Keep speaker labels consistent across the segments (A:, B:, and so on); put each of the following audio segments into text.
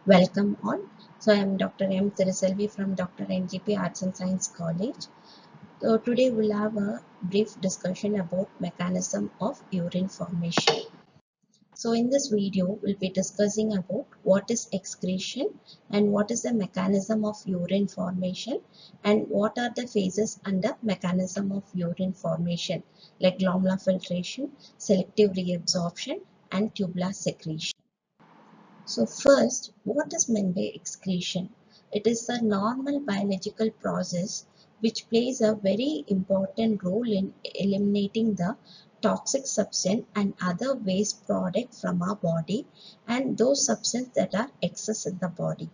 A: Welcome all. So I am Dr. M. Thiriselvi from Dr. N.G.P Arts and Science College. So today we'll have a brief discussion about mechanism of urine formation. So in this video we'll be discussing about what is excretion and what is the mechanism of urine formation and what are the phases under mechanism of urine formation like glomerular filtration, selective reabsorption and tubular secretion. So first, what is meant by excretion? It is a normal biological process which plays a very important role in eliminating the toxic substance and other waste product from our body and those substances that are excess in the body.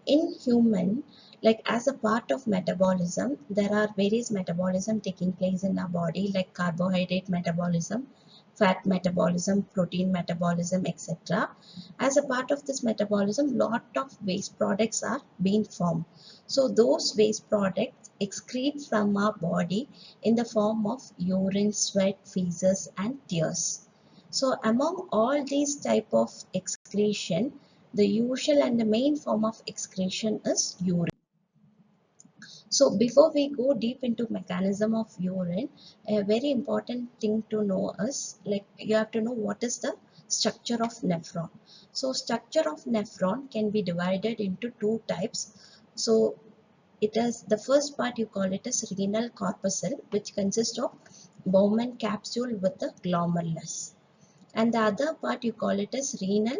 A: In human, like as a part of metabolism, there are various metabolism taking place in our body like carbohydrate metabolism, fat metabolism, protein metabolism, etc. As a part of this metabolism, lot of waste products are being formed. So those waste products excrete from our body in the form of urine, sweat, feces and tears. So among all these type of excretion, the usual and the main form of excretion is urine. So before we go deep into mechanism of urine, a very important thing to know is like you have to know what is the structure of nephron. So structure of nephron can be divided into two types. So it is the first part you call it as renal corpuscle, which consists of Bowman capsule with the glomerulus, and the other part you call it as renal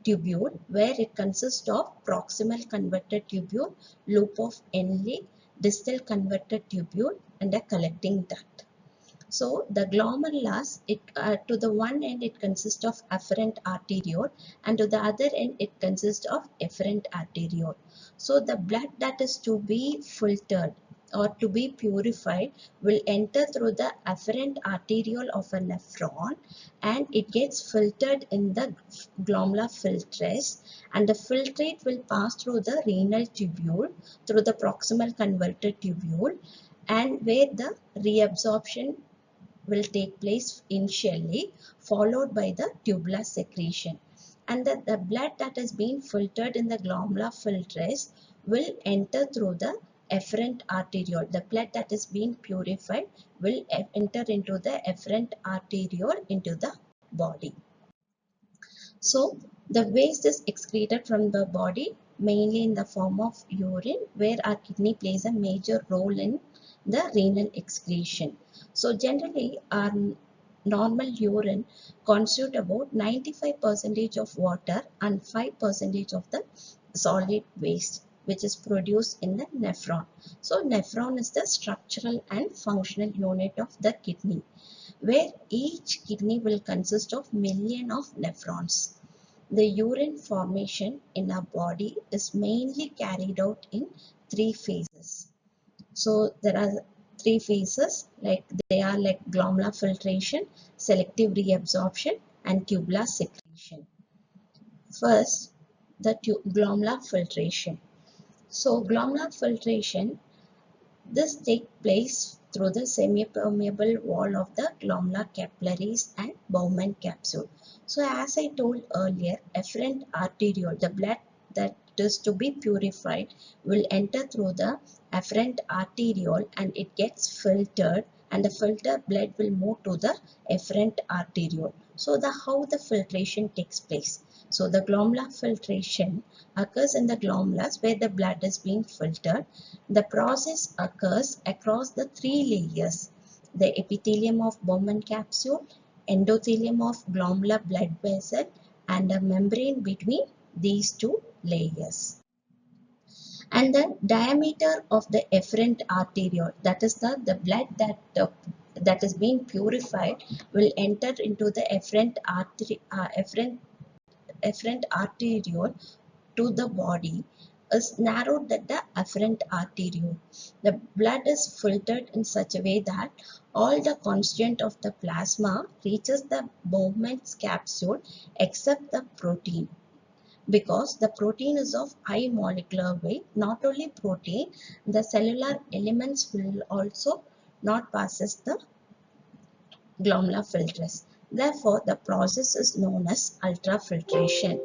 A: tubule, where it consists of proximal converter tubule, loop of Henle, distal converter tubule and a collecting duct. So the glomerulus, to the one end it consists of afferent arteriole and to the other end it consists of efferent arteriole. So the blood that is to be filtered or to be purified will enter through the afferent arteriole of a nephron and it gets filtered in the glomerular filtrate, and the filtrate will pass through the renal tubule through the proximal converter tubule, and where the reabsorption will take place initially, followed by the tubular secretion, and the blood that has been filtered in the glomerular filtrate will enter through the efferent arteriole. The blood that is being purified will enter into the efferent arteriole into the body. So the waste is excreted from the body mainly in the form of urine, where our kidney plays a major role in the renal excretion. So generally our normal urine constitute about 95% of water and 5% of the solid waste which is produced in the nephron. So nephron is the structural and functional unit of the kidney, where each kidney will consist of million of nephrons. The urine formation in our body is mainly carried out in three phases. So there are three phases, like they are like glomerular filtration, selective reabsorption and tubular secretion. First, the glomerular filtration. So glomerular filtration, this takes place through the semi-permeable wall of the glomerular capillaries and Bowman capsule. So as I told earlier, efferent arteriole, the blood that is to be purified will enter through the afferent arteriole and it gets filtered, and the filtered blood will move to the efferent arteriole. So how the filtration takes place. So the glomerular filtration occurs in the glomerulus where the blood is being filtered. The process occurs across the three layers: the epithelium of Bowman capsule, endothelium of glomerular blood vessel, and a membrane between these two layers. And the diameter of the efferent arteriole, that is the blood that is being purified, will enter into the efferent arteriole to the body is narrowed than the afferent arteriole. The blood is filtered in such a way that all the constituent of the plasma reaches the Bowman's capsule except the protein, because the protein is of high molecular weight. Not only protein, the cellular elements will also not passes the glomerular filtrate. Therefore, the process is known as ultrafiltration.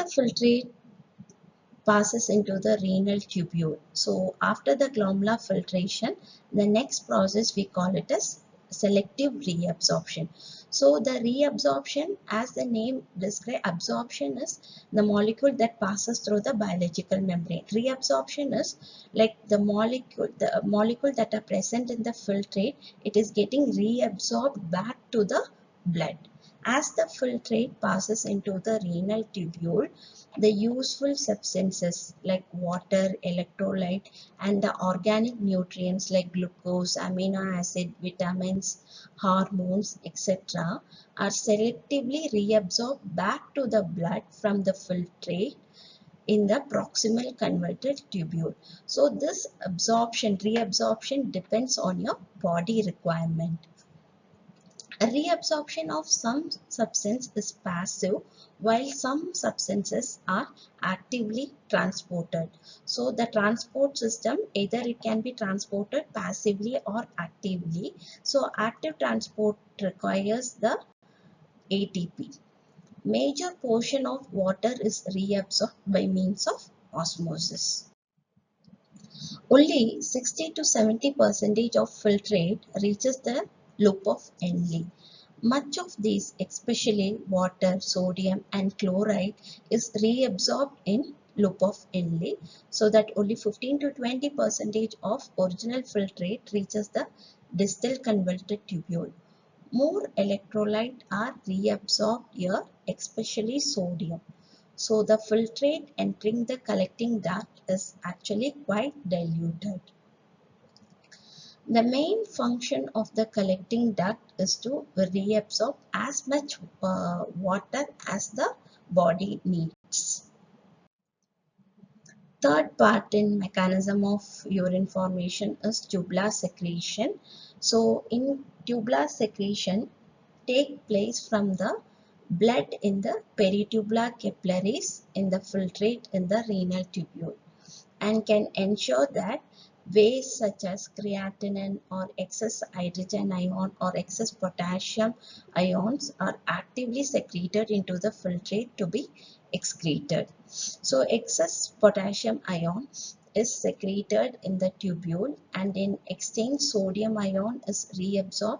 A: filtrate passes into the renal tubule. So after the glomerular filtration, the next process we call it as selective reabsorption. So the reabsorption, as the name describes, absorption is the molecule that passes through the biological membrane. Reabsorption is like the molecule that are present in the filtrate, it is getting reabsorbed back to the blood. As the filtrate passes into the renal tubule, the useful substances like water, electrolyte, and the organic nutrients like glucose, amino acid, vitamins, hormones, etc. are selectively reabsorbed back to the blood from the filtrate in the proximal converted tubule. So this reabsorption depends on your body requirement. A reabsorption of some substance is passive while some substances are actively transported. So the transport system, either it can be transported passively or actively. So active transport requires the ATP. Major portion of water is reabsorbed by means of osmosis. Only 60 to 70% of filtrate reaches the loop of Henle. Much of these, especially water, sodium and chloride, is reabsorbed in loop of Henle, so that only 15 to 20% of original filtrate reaches the distal converted tubule. More electrolyte are reabsorbed here, especially sodium. So the filtrate entering the collecting duct is actually quite diluted. The main function of the collecting duct is to reabsorb as much water as the body needs. Third part in mechanism of urine formation is tubular secretion. So in tubular secretion take place from the blood in the peritubular capillaries in the filtrate in the renal tubule, and can ensure that waste such as creatinine or excess hydrogen ion or excess potassium ions are actively secreted into the filtrate to be excreted. So excess potassium ion is secreted in the tubule, and in exchange sodium ion is reabsorbed.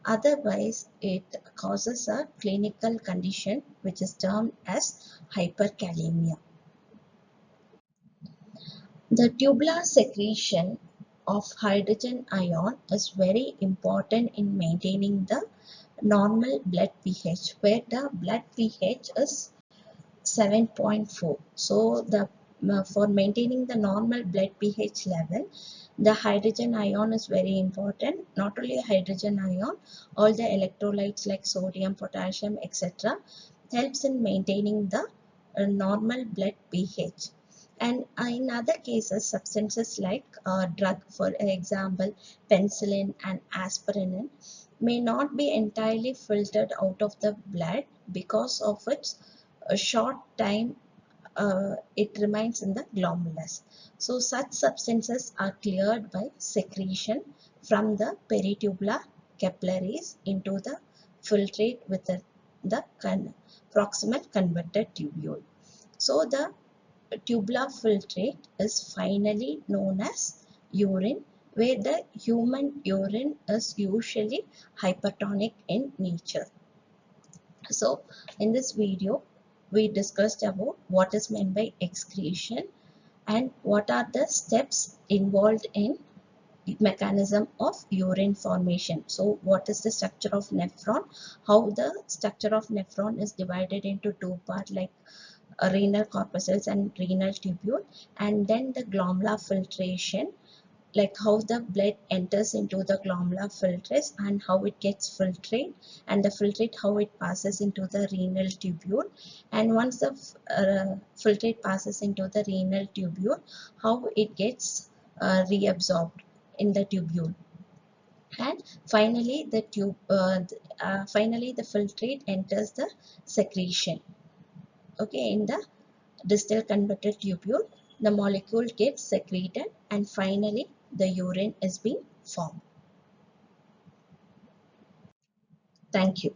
A: Otherwise, it causes a clinical condition which is termed as hyperkalemia. The tubular secretion of hydrogen ion is very important in maintaining the normal blood pH, where the blood pH is 7.4. So for maintaining the normal blood pH level, the hydrogen ion is very important. Not only hydrogen ion, all the electrolytes like sodium, potassium, etc. helps in maintaining the normal blood pH. And in other cases, substances like drug, for example, penicillin and aspirin, may not be entirely filtered out of the blood because of its short time it remains in the glomerulus. So such substances are cleared by secretion from the peritubular capillaries into the filtrate within the proximal converted tubule. So the tubular filtrate is finally known as urine, where the human urine is usually hypertonic in nature. So in this video, we discussed about what is meant by excretion and what are the steps involved in mechanism of urine formation. So what is the structure of nephron, how the structure of nephron is divided into two parts like renal corpuscles and renal tubule, and then the glomerular filtration, like how the blood enters into the glomerular filtrate and how it gets filtrate, and the filtrate how it passes into the renal tubule, and once the filtrate passes into the renal tubule, how it gets reabsorbed in the tubule, and finally finally the filtrate enters the secretion. Okay, in the distal converted tubule, the molecule gets secreted and finally the urine is being formed. Thank you.